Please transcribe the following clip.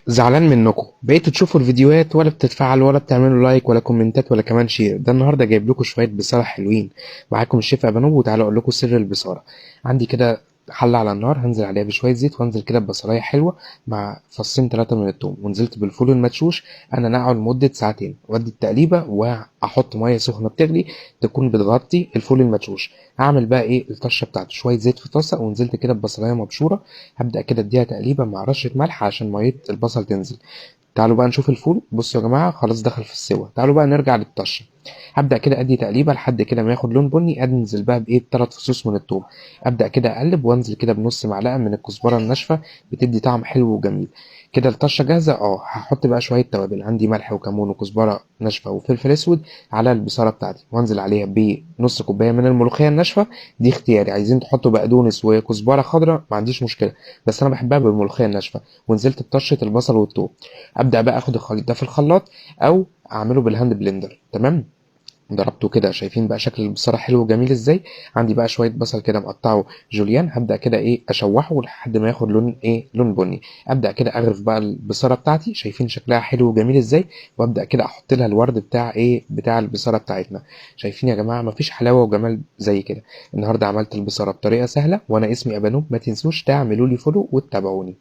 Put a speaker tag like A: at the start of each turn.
A: زعلان منكم، بقيتوا تشوفوا الفيديوهات ولا بتتفاعلوا ولا بتعملوا لايك ولا كومنتات ولا كمان شير. ده النهارده جايب لكم شويه بصاره حلوين. معاكم الشيف ابانوب، وتعالوا اقول لكم سر البصاره. عندي كده حله على النار، هنزل عليها بشويه زيت وانزل كده ببصلايه حلوه مع فصين ثلاثه من الثوم، ونزلت بالفول المدشوش. انا نقعه لمده ساعتين وادي التقليبه واحط ميه سخنه بتغلي تكون بتغطي الفول المدشوش. هعمل بقى ايه الطشه بتاعته، شويه زيت في طاسه ونزلت كده ببصلايه مبشوره. هبدا كده اديها تقليبه مع رشه ملح عشان ميه البصل تنزل. تعالوا بقى نشوف الفول. بصوا يا جماعه خلاص دخل في السوا، تعالوا بقى نرجع للطشه. هبدا كده ادي تقليبه لحد كده ما ياخد لون بني، انزل بقى بايه بثلاث فصوص من الثوم. ابدا كده اقلب وانزل كده بنص معلقه من الكزبره الناشفه، بتدي طعم حلو وجميل. كده الطشه جاهزه. هحط بقى شويه توابل، عندي ملح وكمون وكزبره ناشفه وفلفل اسود على البصاره بتاعتي، وانزل عليها بنص كوبايه من الملوخيه الناشفه. دي اختياري، عايزين تحطوا بقدونس وكزبره خضراء ما عنديش مشكله، بس انا بحبها بالملوخيه الناشفه. ونزلت بطشه البصل والثوم. ابدا بقى اخد الخليط ده في الخلاط او اعمله بالهاند بلندر. تمام. ضربته كده، شايفين بقى شكل البصاره حلو وجميل ازاي. عندي بقى شويه بصل كده مقطعه جوليان، هبدا كده ايه اشوحه لحد ما ياخد لون ايه لون بني. ابدا كده اغرف بقى البصاره بتاعتي، شايفين شكلها حلو وجميل ازاي. وابدا كده احط لها الورد بتاع ايه بتاع البصاره بتاعتنا. شايفين يا جماعه مفيش حلاوه وجمال زي كده. النهارده عملت البصاره بطريقه سهله، وانا اسمي ابانوب، ما تنسوش تعملوا لي فولو وتتابعوني.